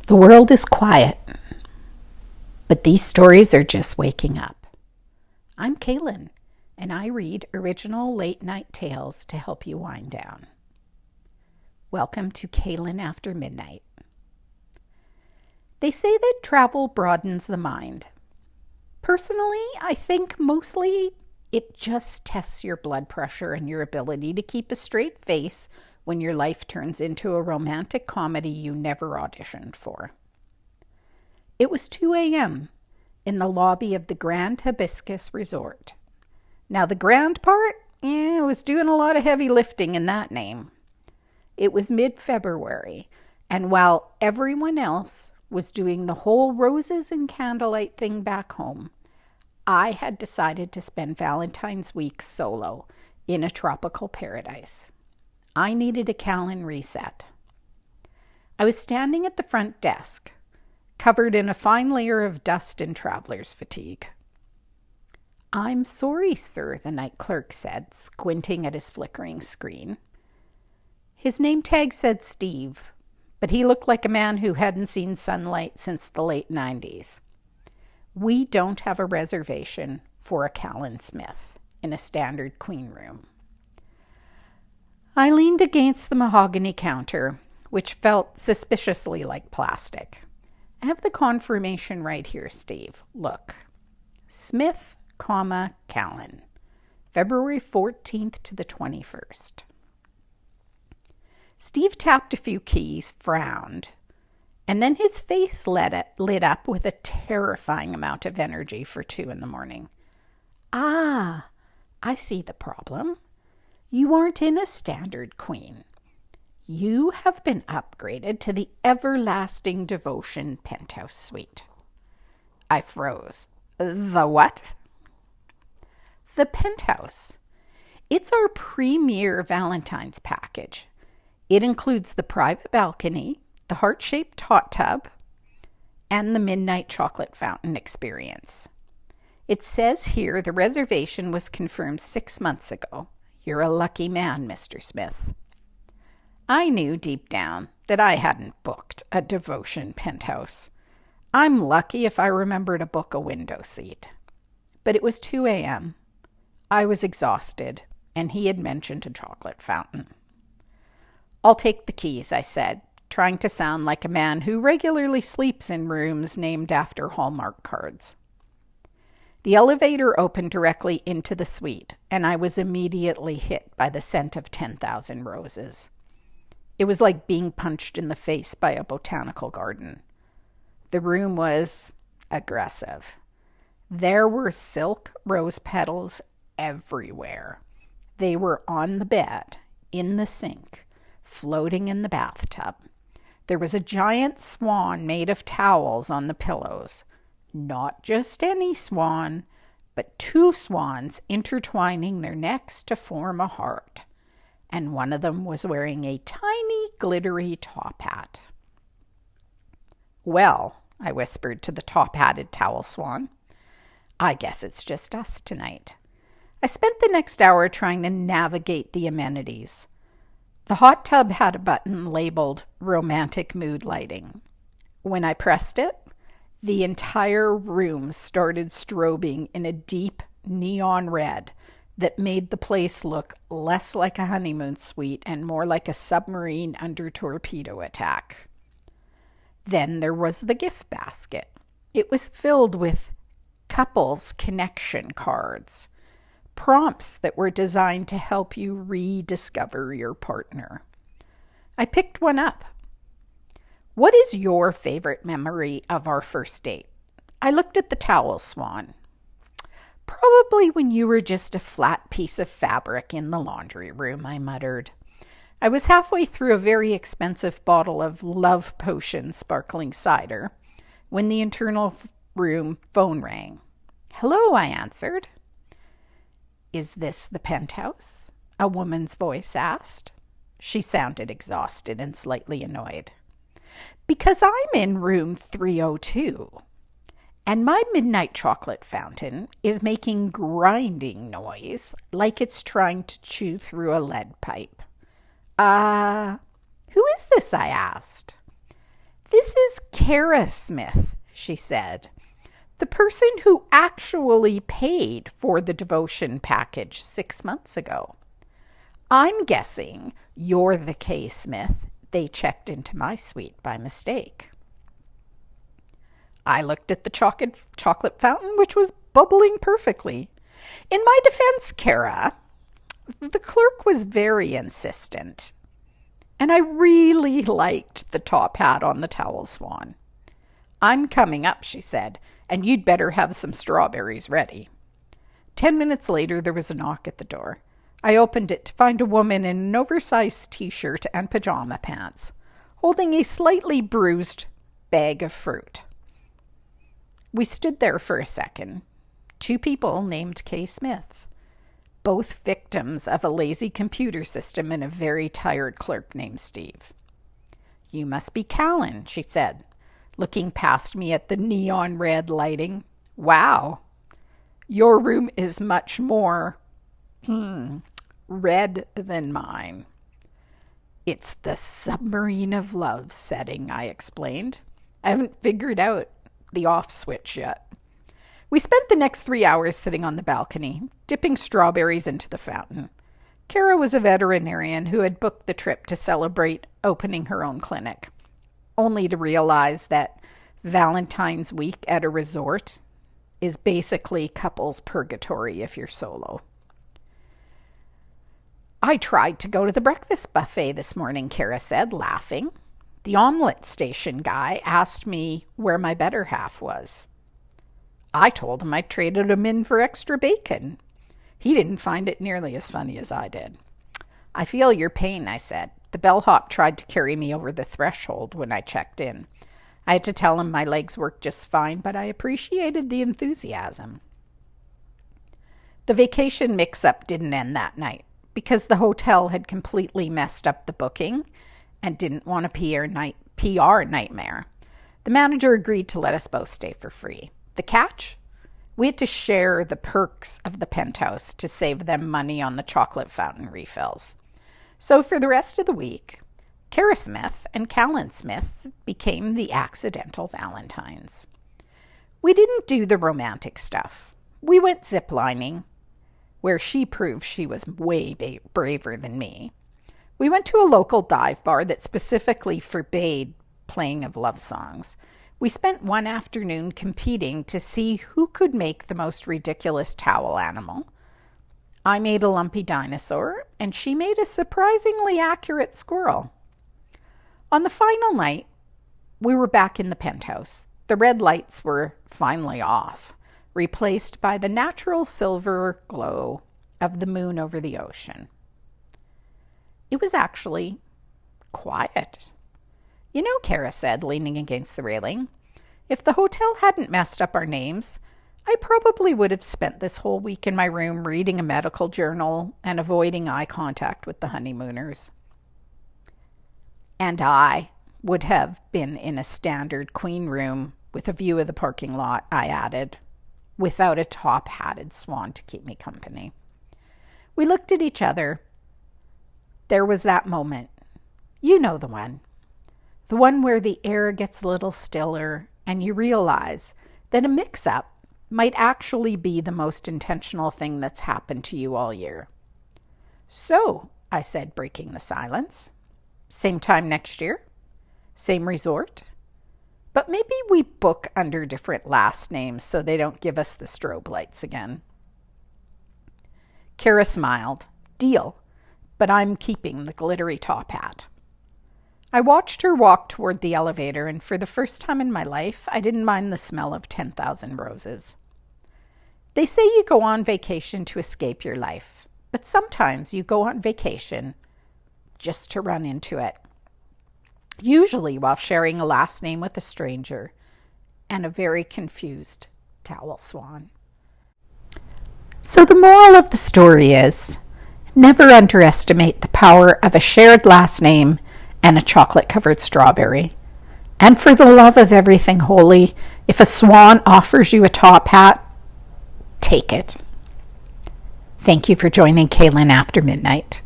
The world is quiet, but these stories are just waking up. I'm Kalen, and I read original late night tales to help you wind down. Welcome to Kalen After Midnight. They say that travel broadens the mind. Personally, I think mostly it just tests your blood pressure and your ability to keep a straight face when your life turns into a romantic comedy you never auditioned for. It was 2 a.m. in the lobby of the Grand Hibiscus Resort. Now, the grand part, was doing a lot of heavy lifting in that name. It was mid-February, and while everyone else was doing the whole roses and candlelight thing back home, I had decided to spend Valentine's week solo in a tropical paradise. I needed a Kalen reset. I was standing at the front desk, covered in a fine layer of dust and traveler's fatigue. "I'm sorry, sir," the night clerk said, squinting at his flickering screen. His name tag said Steve, but he looked like a man who hadn't seen sunlight since the late 90s. "We don't have a reservation for a Kalen Smith in a standard queen room." I leaned against the mahogany counter, which felt suspiciously like plastic. "I have the confirmation right here, Steve. Look. Smith, Kalen. February 14th to the 21st. Steve tapped a few keys, frowned, and then his face lit up with a terrifying amount of energy for 2 a.m. "Ah, I see the problem. You aren't in a standard queen. You have been upgraded to the Everlasting Devotion penthouse suite." I froze. "The what?" "The penthouse. It's our premier Valentine's package. It includes the private balcony, the heart-shaped hot tub, and the midnight chocolate fountain experience. It says here the reservation was confirmed 6 months ago. You're a lucky man, Mr. Smith." I knew deep down that I hadn't booked a Devotion penthouse. I'm lucky if I remember to book a window seat. But it was 2 a.m. I was exhausted, and he had mentioned a chocolate fountain. "I'll take the keys," I said, trying to sound like a man who regularly sleeps in rooms named after Hallmark cards. The elevator opened directly into the suite, and I was immediately hit by the scent of 10,000 roses. It was like being punched in the face by a botanical garden. The room was aggressive. There were silk rose petals everywhere. They were on the bed, in the sink, floating in the bathtub. There was a giant swan made of towels on the pillows. Not just any swan, but 2 swans intertwining their necks to form a heart. And one of them was wearing a tiny, glittery top hat. "Well," I whispered to the top-hatted towel swan, "I guess it's just us tonight." I spent the next hour trying to navigate the amenities. The hot tub had a button labeled Romantic Mood Lighting. When I pressed it, the entire room started strobing in a deep neon red that made the place look less like a honeymoon suite and more like a submarine under torpedo attack. Then there was the gift basket. It was filled with couples connection cards, prompts that were designed to help you rediscover your partner. I picked one up. "What is your favorite memory of our first date?" I looked at the towel swan. "Probably when you were just a flat piece of fabric in the laundry room," I muttered. I was halfway through a very expensive bottle of Love Potion sparkling cider when the internal room phone rang. "Hello," I answered. "Is this the penthouse?" a woman's voice asked. She sounded exhausted and slightly annoyed. "Because I'm in room 302, and my midnight chocolate fountain is making grinding noise like it's trying to chew through a lead pipe." Who is this?" I asked. "This is Kara Smith," she said, "the person who actually paid for the devotion package 6 months ago. I'm guessing you're the K. Smith they checked into my suite by mistake." I looked at the chocolate fountain, which was bubbling perfectly. In my defense, Kara, the clerk was very insistent, and I really liked the top hat on the towel swan. "I'm coming up," she said, "and you'd better have some strawberries ready." 10 minutes later, there was a knock at the door. I opened it to find a woman in an oversized t-shirt and pajama pants, holding a slightly bruised bag of fruit. We stood there for a second. 2 people named K. Smith, both victims of a lazy computer system and a very tired clerk named Steve. "You must be Kalen," she said, looking past me at the neon red lighting. "Wow, your room is much more red than mine." "It's the submarine of love setting," I explained. "I haven't figured out the off switch yet." We spent the next 3 hours sitting on the balcony, dipping strawberries into the fountain. Kara was a veterinarian who had booked the trip to celebrate opening her own clinic, only to realize that Valentine's week at a resort is basically couples purgatory if you're solo. "I tried to go to the breakfast buffet this morning," Kara said, laughing. "The omelet station guy asked me where my better half was. I told him I traded him in for extra bacon. He didn't find it nearly as funny as I did." "I feel your pain," I said. "The bellhop tried to carry me over the threshold when I checked in. I had to tell him my legs worked just fine, but I appreciated the enthusiasm." The vacation mix-up didn't end that night because the hotel had completely messed up the booking and didn't want a PR nightmare. The manager agreed to let us both stay for free. The catch? We had to share the perks of the penthouse to save them money on the chocolate fountain refills. So for the rest of the week, Kara Smith and Kalen Smith became the accidental Valentines. We didn't do the romantic stuff. We went ziplining, where she proved she was way braver than me. We went to a local dive bar that specifically forbade playing of love songs. We spent one afternoon competing to see who could make the most ridiculous towel animal. I made a lumpy dinosaur, and she made a surprisingly accurate squirrel. On the final night, we were back in the penthouse. The red lights were finally off, replaced by the natural silver glow of the moon over the ocean. It was actually quiet. "You know," Kara said, leaning against the railing, "if the hotel hadn't messed up our names, I probably would have spent this whole week in my room reading a medical journal and avoiding eye contact with the honeymooners." "And I would have been in a standard queen room with a view of the parking lot," I added, without a top-hatted swan to keep me company. We looked at each other. There was that moment. You know the one. The one where the air gets a little stiller and you realize that a mix-up might actually be the most intentional thing that's happened to you all year. "So," I said, breaking the silence, "same time next year? Same resort? But maybe we book under different last names so they don't give us the strobe lights again." Kara smiled. "Deal, but I'm keeping the glittery top hat." I watched her walk toward the elevator, and for the first time in my life, I didn't mind the smell of 10,000 roses. They say you go on vacation to escape your life, but sometimes you go on vacation just to run into it. Usually while sharing a last name with a stranger and a very confused towel swan. So the moral of the story is, never underestimate the power of a shared last name and a chocolate-covered strawberry. And for the love of everything holy, if a swan offers you a top hat, take it. Thank you for joining Kalen After Midnight.